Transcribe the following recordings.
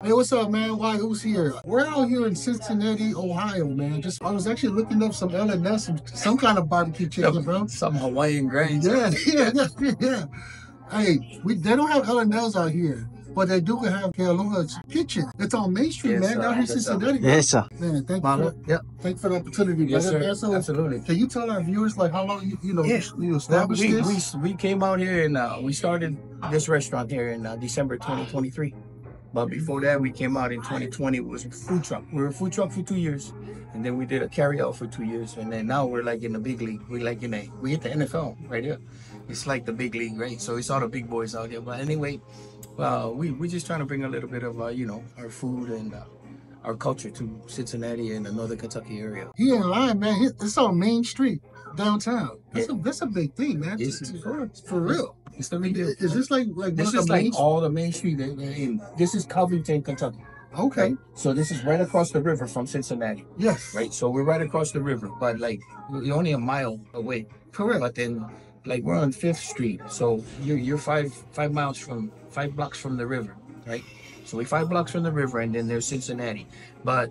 Hey, what's up, man? Why? Who's here? We're out here in Cincinnati, Ohio, man. I was actually looking up some L&S, some kind of barbecue chicken, bro. Some Hawaiian grains. Yeah. Hey, they don't have L&Ls out here, but they do have Kealoha's kitchen. It's on Main Street, man, down here in Cincinnati. Yes, sir. Man, thank you for the opportunity, yes, brother. Sir. Absolutely. Can you tell our viewers like how long you established this? We came out here and we started this restaurant here in December 2023. But before that, we came out in 2020. It was a food truck. We were a food truck for 2 years, and then we did a carry-out for 2 years, and then now we're like in the big league. We hit the NFL right here. It's like the big league, right? So it's all the big boys out here. But anyway, we're just trying to bring a little bit of our food and our culture to Cincinnati and the Northern Kentucky area. You ain't lying, man. It's on Main Street downtown. That's a big thing, man. It's for real. It's the big deal. Is this like this is like all the Main Street? This is Covington, Kentucky. Okay. Right? So this is right across the river from Cincinnati. Yes. Right. So we're right across the river, but like you're only a mile away. Correct. But then, like we're on 5th Street, so you're five blocks from the river, right? So we're 5 blocks from the river, and then there's Cincinnati. But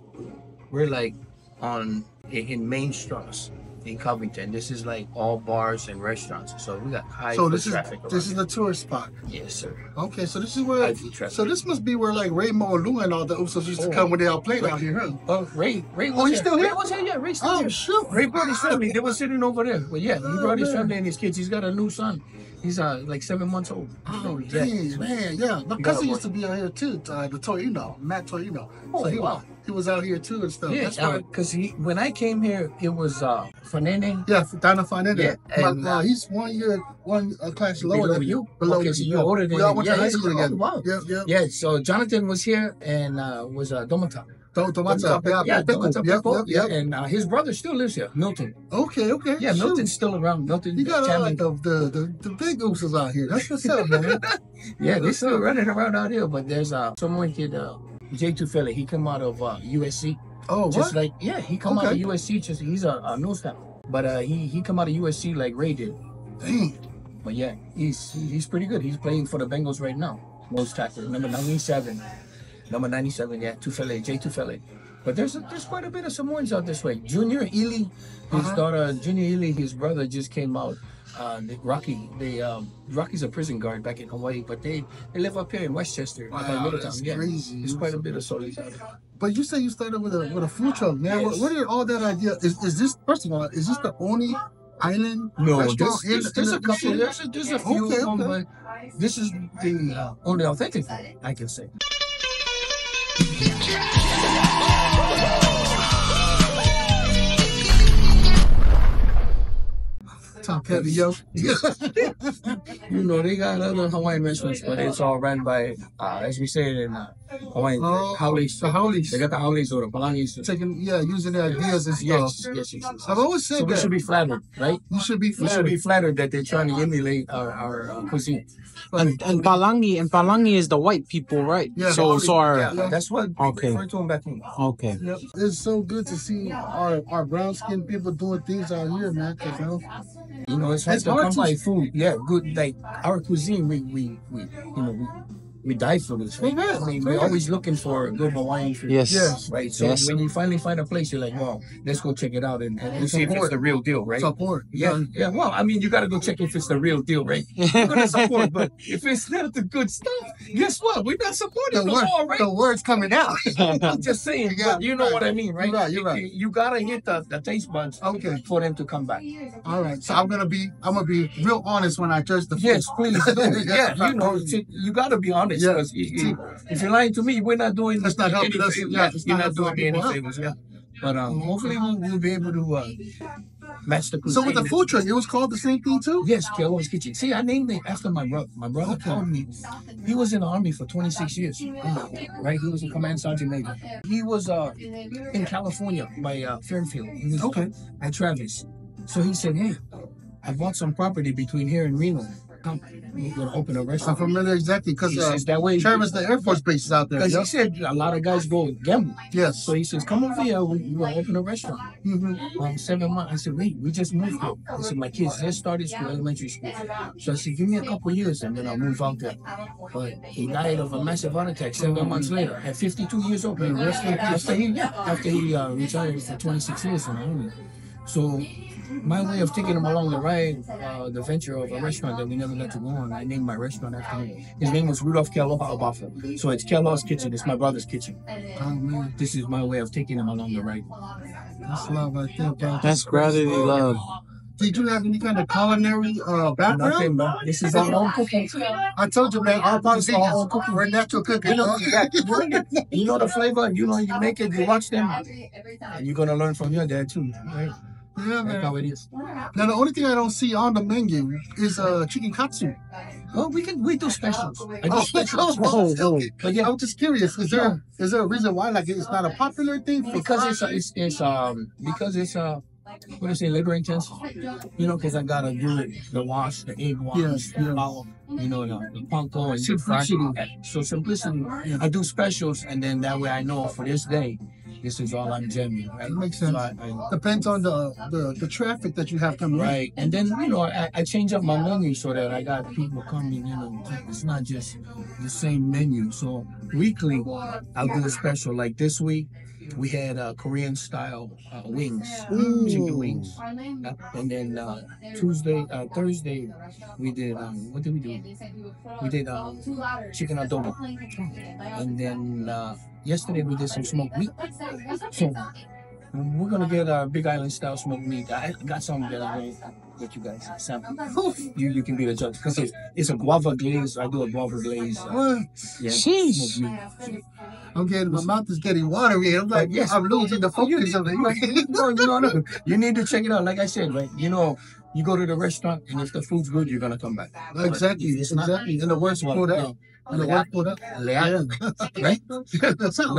we're like in Mainstrasse in Covington. This is like all bars and restaurants. So we got high traffic. This is the tourist spot. Yes, sir. Okay, so this is where. So this must be where like Ray Maualuga and all the Usos used to come when they all played out here, huh? Oh, Ray. Oh, you still here? Ray was here. Yeah, Ray's still here. Oh, shoot. Ray brought his family. They were sitting over there. Well, yeah, he brought his family and his kids. He's got a new son. He's like 7 months old. Oh, geez, man, yeah. My cousin used to be out here too, the Torino, Matt Torino. Oh, so he was out here too and stuff. Yeah, because when I came here, it was Fanene. Yeah, Donna Fanene. Yeah, and he's one class lower than you. Below okay, so you. you're older than we all went to high school together. Wow. Yeah. Yeah, so Jonathan was here and was Domata. Domata. Yeah, and his brother still lives here, Milton. Okay. Yeah, Milton's still around. Milton. You got all like the big ooses out here. That's what's up, man. Yeah, they're still running around out here, but there's someone kid, Jay Tufele. He come out of USC. Oh, just what? He come out of USC. He's a nose tackle, but he come out of USC like Ray did. Dang. But yeah, he's pretty good. He's playing for the Bengals right now. Nose tackle, number 97. Number 97, yeah, Jay Tufele. But there's quite a bit of Samoans out this way. Junior Ili, his daughter, Junior Ili, his brother just came out. Rocky's a prison guard back in Hawaii, but they live up here in Westchester. Wow, that's crazy. There's quite a bit of Samoans out there. But you say you started with a food truck, man. Yes. Where did all that idea? Is this, first of all, is this the only island restaurant? There's a couple. There's a few of them, but this is the only authentic one, I can say. Top heavy, yo. They got other Hawaiian restaurants, but it's all run by, as we say it in Hawaiian, haulis. The haulis. They got the haulis or the palangis. Using their ideas and stuff. Yes. I've always said that. We should be flattered, right? You should be flattered. We should be flattered that they're trying to emulate our cuisine. And Palangi is the white people, right? Yeah. That's what we refer to them back home. Okay. Yep. It's so good to see our brown skinned people doing things out here, man. It's hard to come by food. Yeah, good. Like our cuisine, we die for this. Right? I mean, we're always looking for good Hawaiian food. Yes. Right. So when you finally find a place, you're like, well, let's go check it out and see if it's the real deal, right? Support. Yeah. Well, I mean, you got to go check if it's the real deal, right? You're gonna support, but if it's not the good stuff, guess what? We're not supporting no more, right? The word's coming out. I'm just saying. You know what I mean, right? You're right. You gotta hit the taste buds, for them to come back. All right. So I'm gonna be real honest when I judge the food. Yes, please do. You gotta be honest. Because if you're lying to me, we're not doing. That's not helping us. You're not doing me any favors. Yeah. But hopefully we'll be able to match the cuisine. So with the food truck, it was called the same thing too? Yes, Kealoha's Kitchen. See, I named it after my brother. My brother called me. He was in the Army for 26 years. Right? He was a command sergeant major. He was in California by Fairfield. He was at Travis. So he said, hey, I bought some property between here and Reno. come, we're gonna open a I'm restaurant. familiar exactly because He says that way. Travis, the Air Force base is out there. Because Yep. he said a lot of guys go gamble. Yes. So he says, come over here, we're gonna open a restaurant. 7 months. I said, wait, we just moved here. I said, my kids just started school, elementary school. So I said, give me a couple years and then I'll move out there. But he died of a massive heart attack 7 months later at 52 years old. After he retired for 26 years from the Army. So my way of taking him along the ride, the venture of a restaurant that we never got to go on, I named my restaurant after him. His name was Rudolph Kealoha Abafo. So it's Kealoha's kitchen. It's my brother's kitchen. Oh, man. This is my way of taking him along the ride. That's love right there, bro. That's brotherly love. Did you have any kind of culinary background? Nothing, man. This is our own cooking. I told you, man, our policy is cooking. We're natural cooking. You know the flavor. You know you make it. You watch them, and you're gonna learn from your dad too, right? Yeah, That's how man. it is. Now, the only thing I don't see on the menu is chicken katsu. Oh, we do specials. I do specials. But yeah, I'm just curious. Is there a reason why like it's not a popular thing? because it's what do you say, labor intensive? You know, because I gotta do it, the wash, the egg wash, Yes, the flour, you know, the panko and simplicity. So simplicity. I do specials, and then that way I know for this day, this is all I'm jamming. Right? It makes sense. So Depends on the traffic that you have coming in. right, and then you know I change up my menu so that I got people coming. You know, it's not just the same menu. So weekly, I'll do a special. Like this week, we had Korean style wings, chicken wings, and then Thursday, we did what did we do? We did chicken adobo, and then yesterday we did some smoked meat. So we're gonna get our Big Island style smoked meat. I got some that I'm gonna get you guys sample. You can be the judge because it's a guava glaze. I do a guava glaze. Yeah, Sheesh. smoked meat. I'm getting, my mouth is getting watery. I'm like, Yes. I'm losing the focus of it. You need to check it out. Like I said, right? You know, you go to the restaurant, and if the food's good, you're gonna come back. Exactly, It's not- exactly. And the words pulled out. And the words pulled out. Leal, right? That's how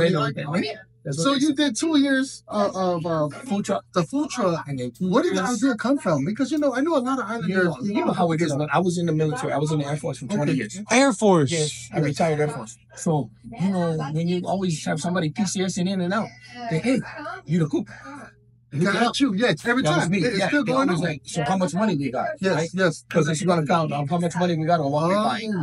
That's So what you did 2 years of food truck. the food truck. And then Where did the idea come from? Because I know a lot of Islanders. you know how it is. I was in the military. I was in the Air Force for 20 years. Air Force. Yes, I retired Air Force. So, you know, when you always have somebody PCSing in and out, they, hey, you the cook. Got you, yes, every That was time. me. It's Yeah, still they going always on. like, so how much money we got? Yes, yes. Because it's going to count on how much money we got on what we're buying.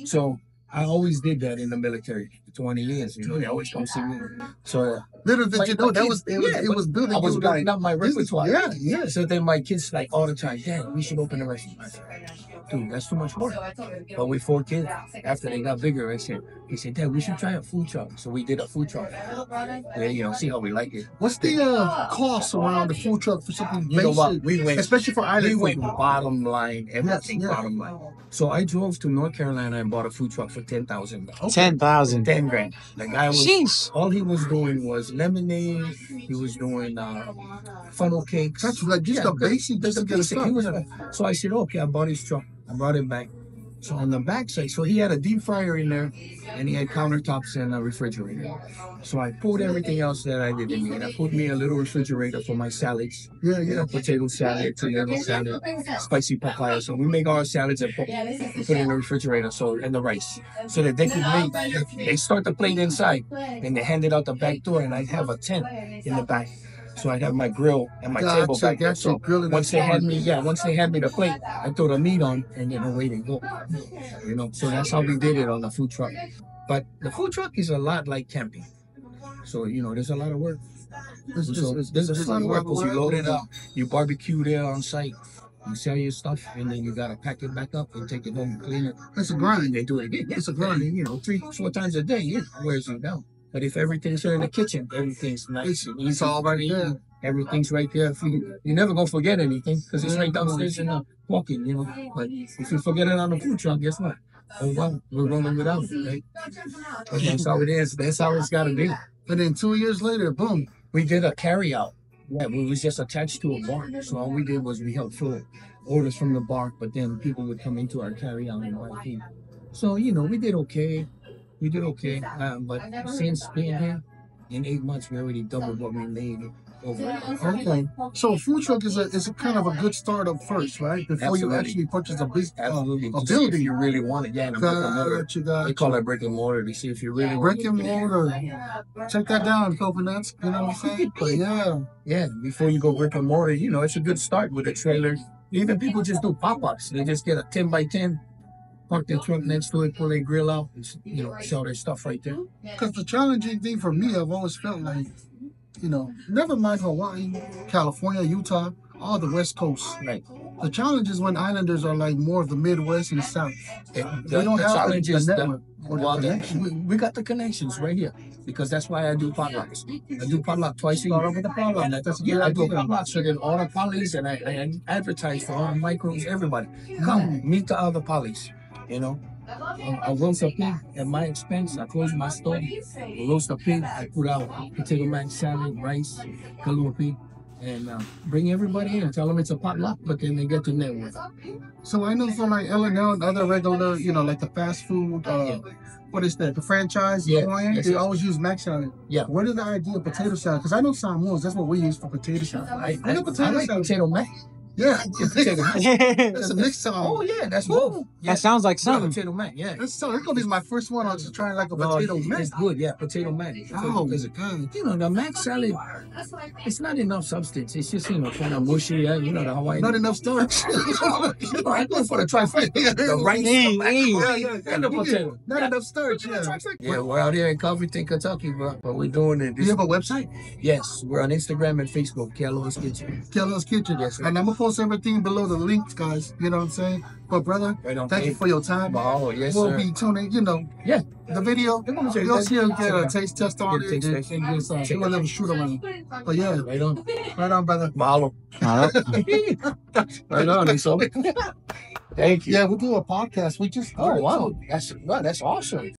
So I always did that in the military for 20 years. You know, they always come see me. So Little did you know, that was it but was building. I was you building up my repertoire. Yeah, yeah. So then my kids like all the time, Dad, we should open a restaurant. I said, dude, that's too much work. But with 4 kids, after they got bigger, he said, Dad, we should try a food truck. So we did a food truck. And, you know, see how we like it. What's the cost around the food truck for something You know what? basic? We went, Especially for we island went food. bottom line, everything Yes, yeah. bottom line. So I drove to North Carolina and bought a food truck for $10,000. 10,000. 10 grand. The guy was, Sheesh. all he was doing was lemonade. He was doing funnel cakes. That's like just the basic, just The to get basic. He stuff. was so I said, okay, I bought his truck. I brought it back. So on the back side, so he had a deep fryer in there, and he had countertops and a refrigerator. So I pulled everything else that I didn't need. I put me a little refrigerator for my salads. Yeah, You yeah. know, potato salad, tomato salad, spicy papaya. So we make our salads and put it in the refrigerator. So and the rice, so that they could make. They start the plate inside, and they hand it out the back door, and I have a tent in the back. So I'd have my grill and my table Gotcha, back there. gotcha. So Grilling once the they had farm. me, once they had me the plate, I throw the meat on and then away they go. You know, so that's how we did it on the food truck. But the food truck is a lot like camping. So, you know, there's a lot of work. It's So there's a lot of work because you load it up, you barbecue there on site, you sell your stuff, and then you gotta pack it back up and take it home and clean it. It's a grind. And they do it again. It's a grind, you know, 3-4 times a day, it wears you down. But if everything's there in the kitchen, everything's nice and easy. It's all right there. Everything's right there. You're never gonna forget anything because it's right downstairs in the walking, you know. But if you forget it on the food truck, guess what? Oh well, we're rolling without it, right? But that's how it is. That's how it's gotta be. And then 2 years later, boom. We did a carry out. Yeah, we was just attached to a bar. So all we did was we helped fill orders from the bar, but then people would come into our carry out and buy food. So, you know, we did okay. But since being here, in 8 months, we already doubled what we made Okay. So food truck is a kind of a good start up first, right? Before you actually purchase a building. If you really want it, yeah. They call it brick and mortar to see if you really brick and mortar. Check that down, coconuts. You know what I'm saying? But yeah. Before you go brick and mortar, you know, it's a good start with a trailer. Even people just do pop-ups. They just get a 10x10. Park their truck next to it, pull their grill out, and, you know, sell their stuff right there. Because the challenging thing for me, I've always felt like, you know, never mind Hawaii, California, Utah, all the West Coast. Right. The challenge is when Islanders are like more of the Midwest and the South. We don't have the network. We got the connections right here because that's why I do potlucks. I do potluck twice a year. I do potlucks so that all the polys and I advertise for all the micros, everybody. Come meet the other polys. You know, I roast a pig at my expense. I close my store. I roast a pig. I put out potato mac salad, rice, kalua pig, and bring everybody in. Tell them it's a potluck, but then they get to network. So I know for like L&L and other regular, you know, like the fast food, what is that? The franchise, they always use mac salad. Yeah. Where did the idea of potato salad? Because I know Samoans, that's what we use for potato salad. I like potato mac. Yeah, it's a mixed salad. Oh yeah, that's good. Yeah. That sounds like something. Potato mac, yeah. That's gonna be my first one. I was trying like a potato mac. It's good, yeah, potato mac. Oh, you know, the mac salad, it's not enough substance. It's just, you know, kind of mushy. You know, the Hawaiian. Not enough starch. I go for the trifecta. The rice, and the potato. Not enough starch. Yeah, we're out here in Covington, Kentucky, bro. But we're doing it. Do you have a website? Yes, we're on Instagram and Facebook. Kealoha's Kitchen. Kealoha's Kitchen. Yes, sir. And I'm gonna post everything below the links, guys. You know what I'm saying? But brother, thank you for your time. Oh, yes, we'll sir. be tuning, you know. Yeah. The video. You'll see him get a taste test on it. And just do a little shoot around. But yeah. Right on. Right on, brother. Mahalo. Right on, so. Thank you. Yeah, we'll do a podcast. We just wow. That's awesome.